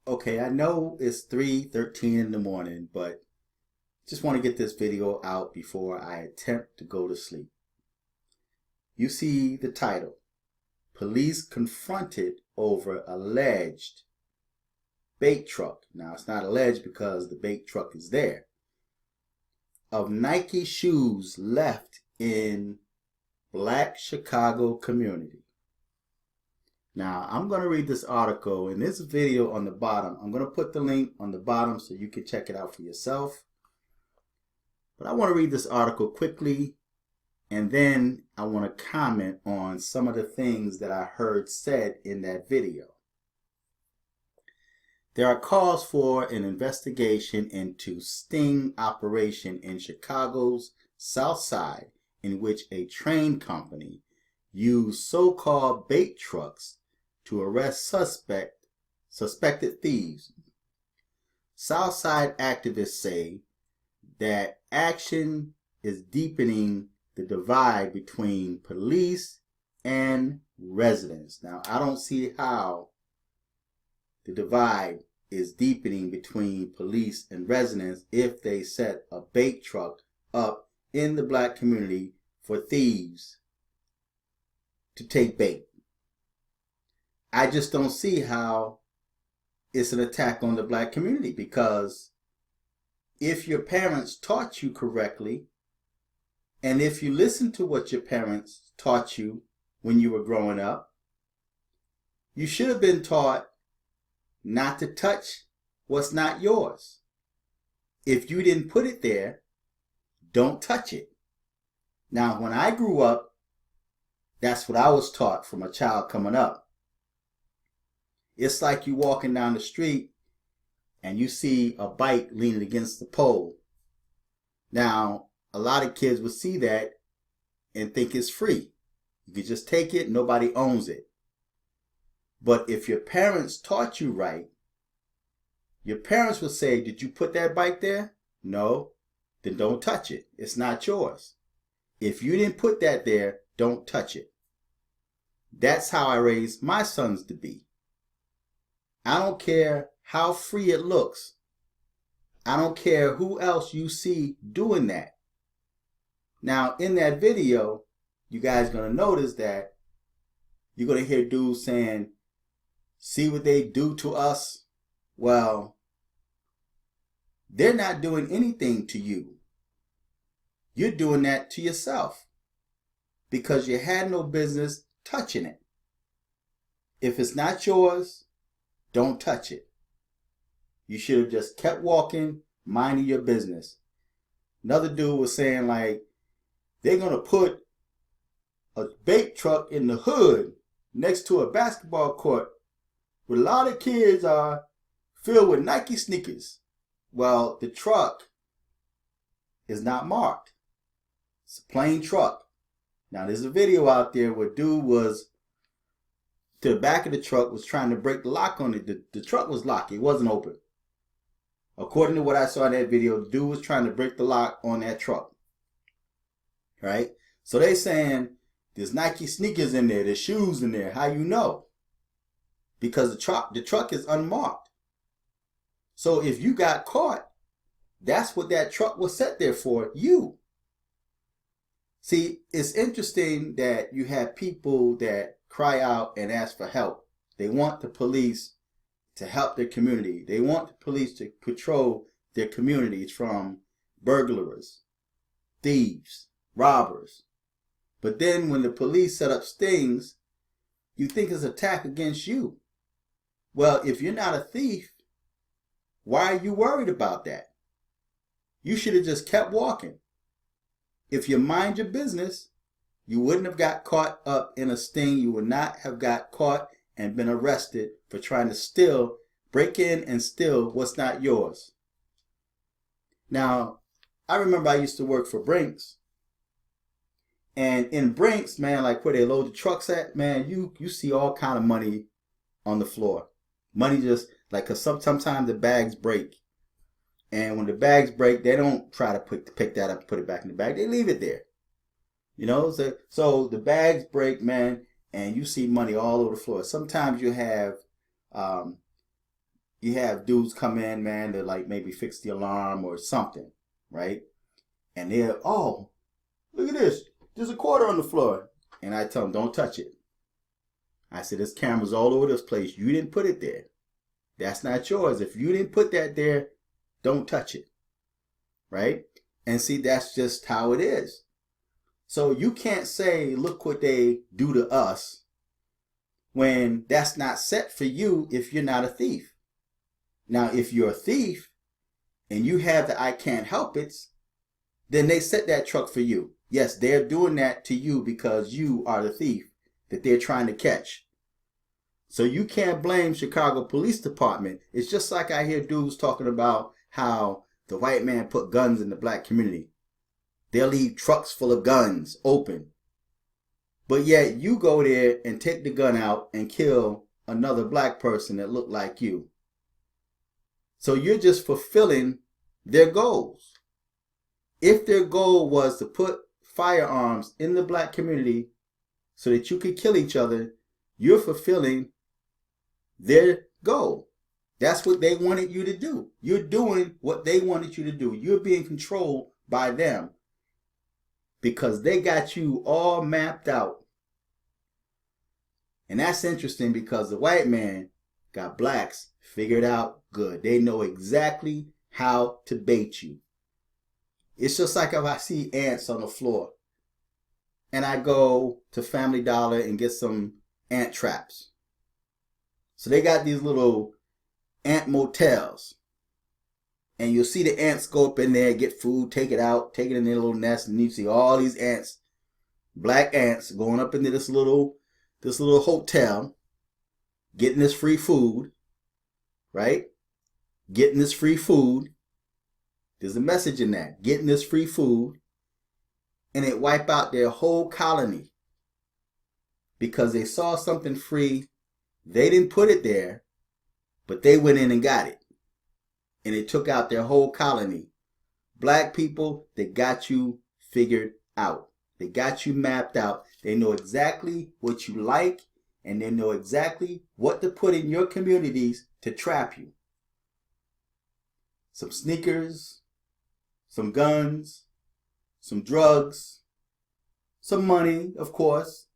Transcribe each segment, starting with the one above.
Okay, I know it's 3:13 in the morning, but just want to get this video out before I attempt to go to sleep. You see the title, Police Confronted Over Alleged Bait Truck. Now, it's not alleged because the bait truck is there. Of Nike shoes left in Black Chicago community. Now, I'm going to read this article in this video on the bottom. I'm going to put the link on the bottom so you can check it out for yourself. But I want to read this article quickly, and then I want to comment on some of the things that I heard said in that video. There are calls for an investigation into sting operation in Chicago's South Side, in which a train company used so-called bait trucks to arrest suspected thieves. Southside activists say that action is deepening the divide between police and residents. Now, I don't see how the divide is deepening between police and residents if they set a bait truck up in the black community for thieves to take bait. I just don't see how it's an attack on the black community, because if your parents taught you correctly, and if you listen to what your parents taught you when you were growing up, you should have been taught not to touch what's not yours. If you didn't put it there, don't touch it. Now, when I grew up, that's what I was taught from a child coming up. It's like you walking down the street and you see a bike leaning against the pole. Now, a lot of kids would see that and think it's free. You can just take it, nobody owns it. But if your parents taught you right, your parents would say, did you put that bike there? No. Then don't touch it. It's not yours. If you didn't put that there, don't touch it. That's how I raised my sons to be. I don't care how free it looks. I don't care who else you see doing that. Now, in that video, you guys are going to notice that you're going to hear dudes saying, see what they do to us? Well, they're not doing anything to you. You're doing that to yourself because you had no business touching it. If it's not yours, don't touch it. You should have just kept walking, minding your business. Another dude was saying, like, they're going to put a bait truck in the hood next to a basketball court where a lot of kids are filled with Nike sneakers. Well, the truck is not marked. It's a plain truck. Now, there's a video out there where dude was to the back of the truck, was trying to break the lock on it. The truck was locked. It wasn't open. According to what I saw in that video, the dude was trying to break the lock on that truck. Right? So they saying there's Nike sneakers in there, there's shoes in there. How you know? Because the truck is unmarked. So if you got caught, that's what that truck was set there for, you. See, it's interesting that you have people that cry out and ask for help. They want the police to help their community. They want the police to patrol their communities from burglars, thieves, robbers. But then when the police set up stings, you think it's an attack against you. Well, if you're not a thief, why are you worried about that? You should have just kept walking. If you mind your business, you wouldn't have got caught up in a sting. You would not have got caught and been arrested for trying to break in and steal what's not yours. Now, I remember I used to work for Brinks. And in Brinks, man, like where they load the trucks at, man, you see all kind of money on the floor. Money just, like, cause sometimes the bags break. And when the bags break, they don't try to pick that up and put it back in the bag. They leave it there. You know, so the bags break, man, and you see money all over the floor. Sometimes you have you have dudes come in, man, to like maybe fix the alarm or something, right? And they're, oh, look at this. There's a quarter on the floor. And I tell them, don't touch it. I said, there's cameras all over this place. You didn't put it there. That's not yours. If you didn't put that there, don't touch it. Right? And see, that's just how it is. So you can't say, look what they do to us, when that's not set for you if you're not a thief. Now, if you're a thief and you have the I can't help it, then they set that truck for you. Yes, they're doing that to you because you are the thief that they're trying to catch. So you can't blame Chicago Police Department. It's just like I hear dudes talking about how the white man put guns in the black community. They'll leave trucks full of guns open. But yet you go there and take the gun out and kill another black person that looked like you. So you're just fulfilling their goals. If their goal was to put firearms in the black community so that you could kill each other, you're fulfilling their goal. That's what they wanted you to do. You're doing what they wanted you to do. You're being controlled by them because they got you all mapped out. And that's interesting because the white man got blacks figured out good. They know exactly how to bait you. It's just like if I see ants on the floor and I go to Family Dollar and get some ant traps. So they got these little ant motels. And you'll see the ants go up in there, get food, take it out, take it in their little nest, and you see all these ants, black ants, going up into this little hotel, getting this free food, right? Getting this free food. There's a message in that. Getting this free food. And it wipe out their whole colony. Because they saw something free. They didn't put it there. But they went in and got it. And it took out their whole colony. Black people, they got you figured out. They got you mapped out. They know exactly what you like. And they know exactly what to put in your communities to trap you. Some sneakers, some guns, some drugs, some money, of course.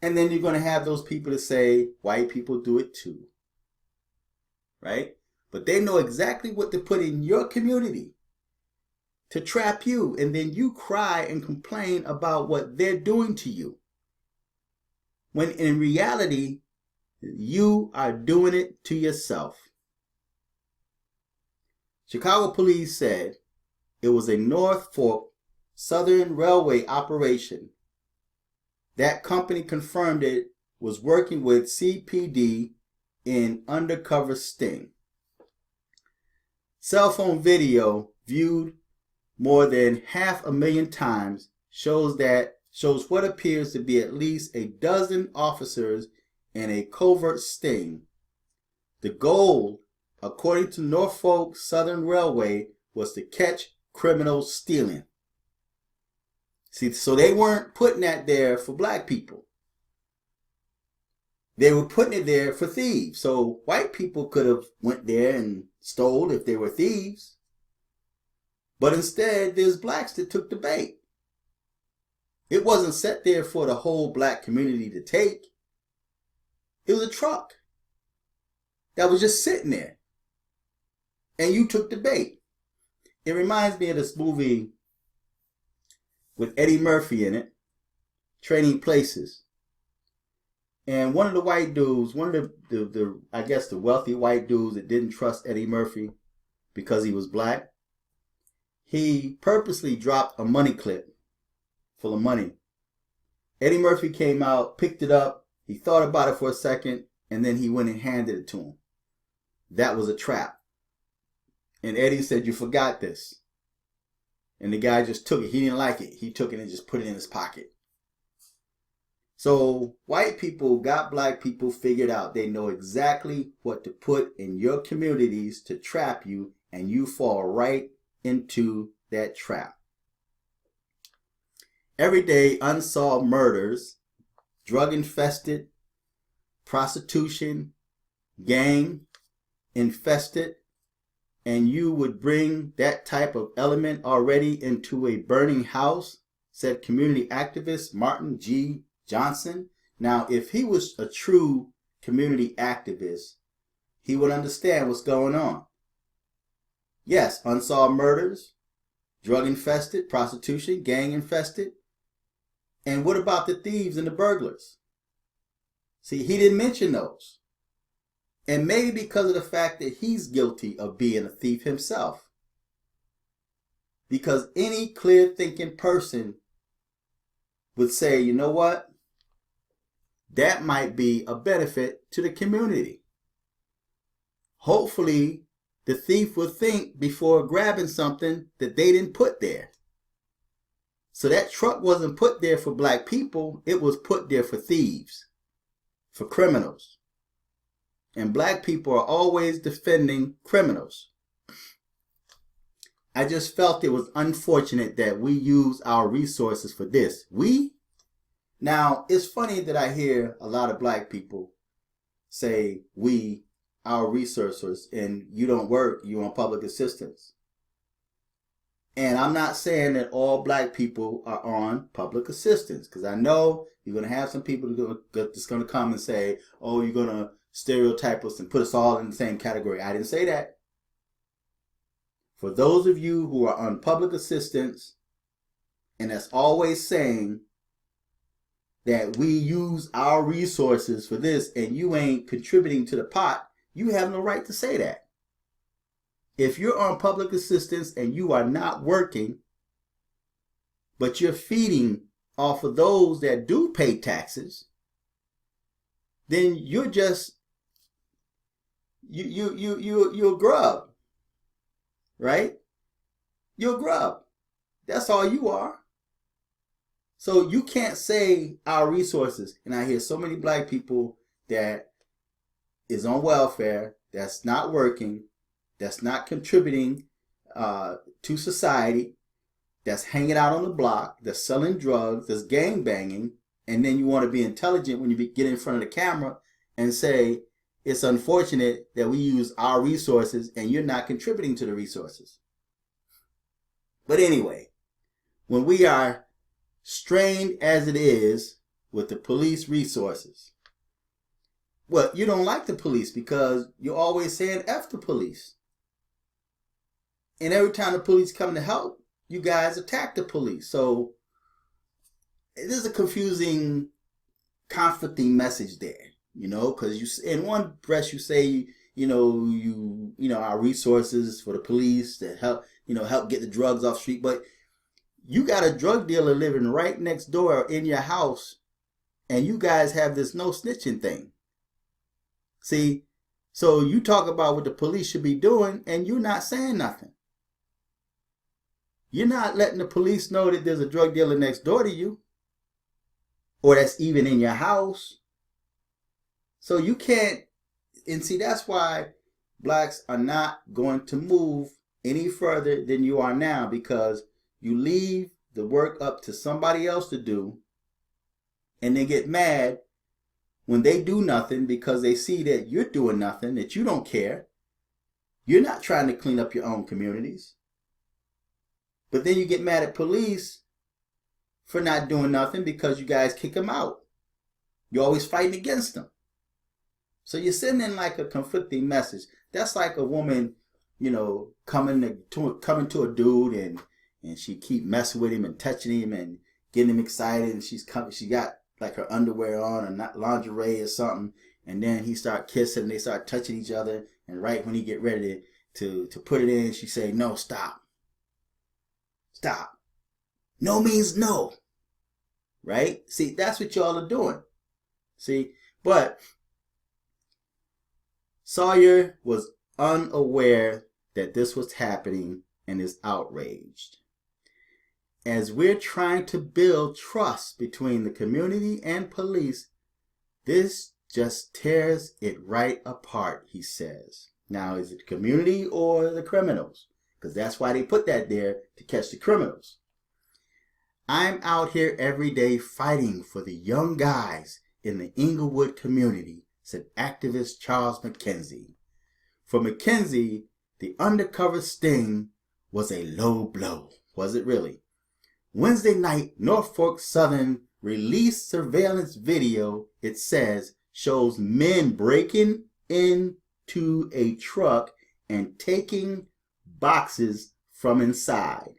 And then you're going to have those people that say, white people do it too. Right? But they know exactly what to put in your community to trap you. And then you cry and complain about what they're doing to you. When in reality, you are doing it to yourself. Chicago police said it was a North Fork Southern Railway operation. That company confirmed it was working with CPD in undercover sting. Cell phone video viewed more than 500,000 times shows what appears to be at least a dozen officers in a covert sting. The goal, according to Norfolk Southern Railway, was to catch criminals stealing. See, so they weren't putting that there for black people. They were putting it there for thieves. So white people could have went there and stole if they were thieves. But instead, there's blacks that took the bait. It wasn't set there for the whole black community to take. It was a truck that was just sitting there. And you took the bait. It reminds me of this movie with Eddie Murphy in it, Trading Places. And one of the white dudes, one of the I guess the wealthy white dudes that didn't trust Eddie Murphy because he was black, he purposely dropped a money clip full of money. Eddie Murphy came out, picked it up, he thought about it for a second, and then he went and handed it to him. That was a trap. And Eddie said, "You forgot this." And the guy just took it. He didn't like it. He took it and just put it in his pocket. So white people got black people figured out. They know exactly what to put in your communities to trap you, and you fall right into that trap. Every day, unsolved murders, drug-infested, prostitution, gang, infested, and you would bring that type of element already into a burning house, said community activist Martin G. Johnson. Now, if he was a true community activist, he would understand what's going on. Yes, unsolved murders, drug infested, prostitution, gang infested. And what about the thieves and the burglars? See, he didn't mention those. And maybe because of the fact that he's guilty of being a thief himself. Because any clear-thinking person would say, you know what? That might be a benefit to the community. Hopefully, the thief would think before grabbing something that they didn't put there. So that truck wasn't put there for black people. It was put there for thieves, for criminals. And black people are always defending criminals. I just felt it was unfortunate that we use our resources for this. Now, it's funny that I hear a lot of black people say our resources, and you don't work, you're on public assistance. And I'm not saying that all black people are on public assistance, because I know you're going to have some people that's going to come and say, oh, you're going to stereotype us and put us all in the same category. I didn't say that. For those of you who are on public assistance, and that's always saying that we use our resources for this and you ain't contributing to the pot, you have no right to say that. If you're on public assistance and you are not working, but you're feeding off of those that do pay taxes, then you're just you're a grub, right? You're a grub. That's all you are. So you can't say our resources. And I hear so many black people that is on welfare, that's not working, that's not contributing to society, that's hanging out on the block, that's selling drugs, that's gang banging, and then you want to be intelligent when you get in front of the camera and say, it's unfortunate that we use our resources and you're not contributing to the resources. But anyway, when we are strained as it is with the police resources, well, you don't like the police because you're always saying F the police. And every time the police come to help, you guys attack the police. So it is a confusing, conflicting message there, because you, in one breath you say, our resources for the police to help, help get the drugs off the street. But you got a drug dealer living right next door in your house, and you guys have this no snitching thing. See, so you talk about what the police should be doing, and you're not saying nothing. You're not letting the police know that there's a drug dealer next door to you, or that's even in your house. So you can't, and see, that's why blacks are not going to move any further than you are now, because you leave the work up to somebody else to do, and they get mad when they do nothing because they see that you're doing nothing, that you don't care. You're not trying to clean up your own communities. But then you get mad at police for not doing nothing because you guys kick them out. You're always fighting against them. So you're sending like a conflicting message. That's like a woman, coming to a dude and she keep messing with him and touching him and getting him excited, and she got like her underwear on or not lingerie or something, and then he start kissing and they start touching each other, and right when he get ready to put it in, she say, no, stop. No means no. Right? See, that's what y'all are doing. See, but Sawyer was unaware that this was happening and is outraged. As we're trying to build trust between the community and police, this just tears it right apart, he says. Now, is it the community or the criminals? Because that's why they put that there, to catch the criminals. I'm out here every day fighting for the young guys in the Inglewood community, said activist Charles McKenzie. For McKenzie, the undercover sting was a low blow. Was it really? Wednesday night, Norfolk Southern released surveillance video, it says, shows men breaking into a truck and taking boxes from inside.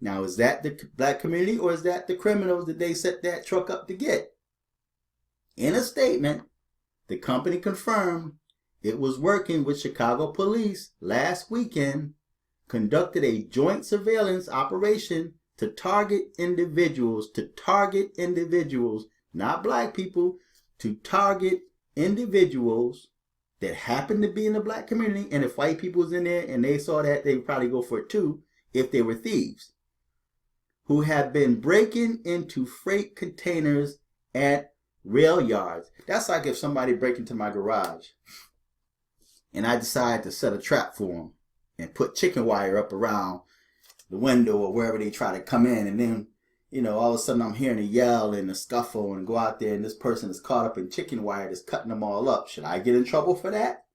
Now, is that the black community or is that the criminals that they set that truck up to get? In a statement, the company confirmed it was working with Chicago police last weekend, conducted a joint surveillance operation to target individuals, not black people, to target individuals that happen to be in the black community. And if white people was in there and they saw that, they would probably go for it too if they were thieves, who have been breaking into freight containers at rail yards. That's like if somebody break into my garage and I decide to set a trap for them and put chicken wire up around the window or wherever they try to come in, and then, all of a sudden I'm hearing a yell and a scuffle and go out there and this person is caught up in chicken wire that's cutting them all up. Should I get in trouble for that?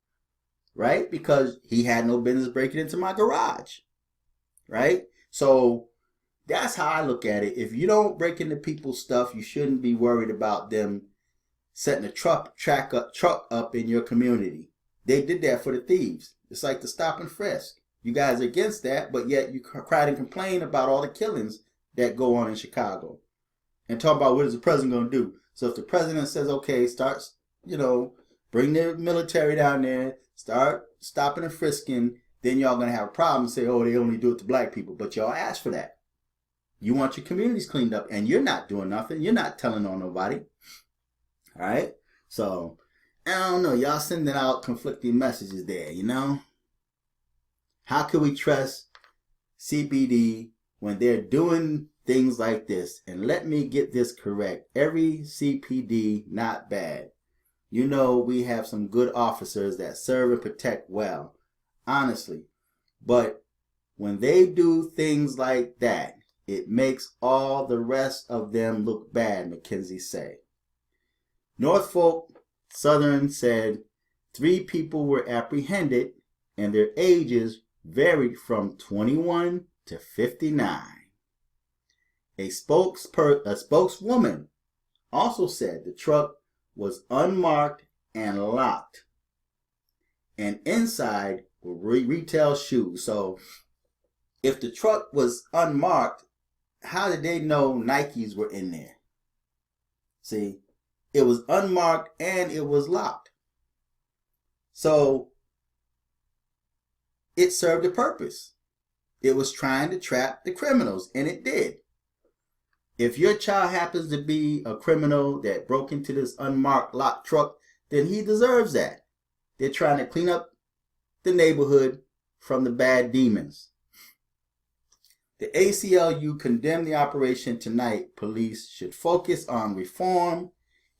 Right? Because he had no business breaking into my garage. Right? So that's how I look at it. If you don't break into people's stuff, you shouldn't be worried about them setting a truck up in your community. They did that for the thieves. It's like the stop and frisk. You guys are against that, but yet you cried and complain about all the killings that go on in Chicago. And talk about what is the president going to do. So if the president says, okay, starts, bring the military down there, start stopping and frisking, then y'all going to have a problem and say, oh, they only do it to black people. But y'all asked for that. You want your communities cleaned up, and you're not doing nothing. You're not telling on nobody. All right? So, I don't know. Y'all sending out conflicting messages there, How can we trust CPD when they're doing things like this? And let me get this correct. Every CPD, not bad. We have some good officers that serve and protect well. Honestly. But when they do things like that, it makes all the rest of them look bad, McKenzie say. Norfolk Southern said 3 people were apprehended and their ages varied from 21 to 59. A spokeswoman also said the truck was unmarked and locked, and inside were retail shoes. So if the truck was unmarked, how did they know Nikes were in there? See, it was unmarked and it was locked. So it served a purpose. It was trying to trap the criminals, and it did. If your child happens to be a criminal that broke into this unmarked locked truck, then he deserves that. They're trying to clean up the neighborhood from the bad demons. The ACLU condemned the operation tonight. Police should focus on reform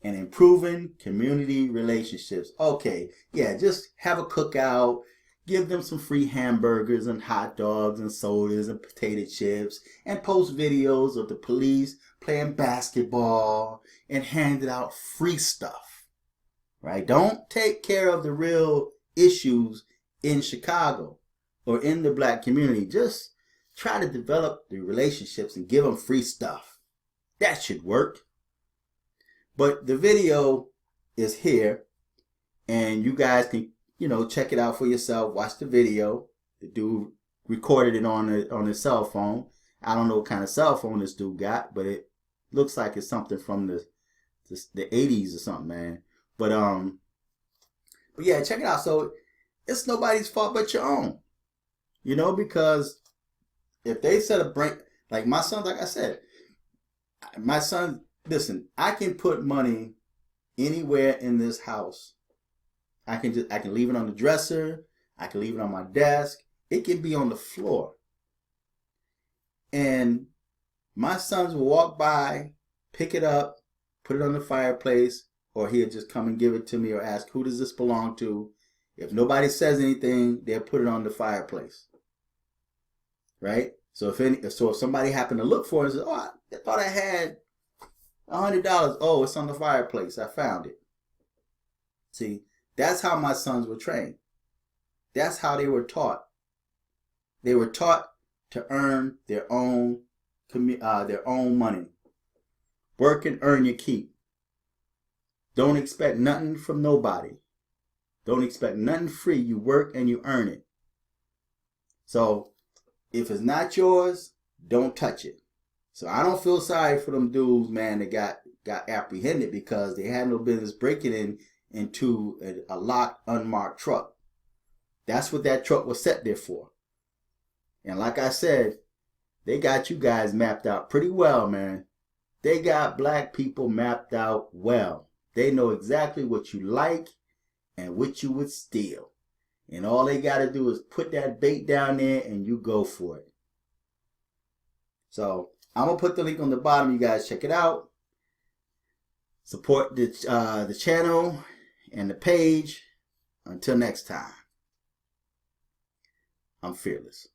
and improving community relationships. Okay, yeah, just have a cookout. Give them some free hamburgers and hot dogs and sodas and potato chips, and post videos of the police playing basketball and handing out free stuff. Right? Don't take care of the real issues in Chicago or in the black community. Just try to develop the relationships and give them free stuff. That should work. But the video is here, and you guys can check it out for yourself. Watch the video. The dude recorded it on his cell phone. I don't know what kind of cell phone this dude got, but it looks like it's something from the 80s or something, man. But yeah, check it out. So it's nobody's fault but your own. Because if they set a break, like my son, like I said, listen, I can put money anywhere in this house. I can leave it on the dresser. I can leave it on my desk. It can be on the floor. And my sons will walk by, pick it up, put it on the fireplace, or he'll just come and give it to me or ask, who does this belong to? If nobody says anything, they'll put it on the fireplace. Right? So if somebody happened to look for it and says, oh, I thought I had $100. Oh, it's on the fireplace. I found it. See, that's how my sons were trained. That's how they were taught. They were taught to earn their own money. Work and earn your keep. Don't expect nothing from nobody. Don't expect nothing free. You work and you earn it. So if it's not yours, don't touch it. So I don't feel sorry for them dudes, man, that got apprehended because they had no business breaking into a locked, unmarked truck. That's what that truck was set there for. And like I said, they got you guys mapped out pretty well, man. They got black people mapped out well. They know exactly what you like and what you would steal. And all they got to do is put that bait down there and you go for it. So I'm going to put the link on the bottom. You guys check it out. Support the channel and the page. Until next time, I'm fearless.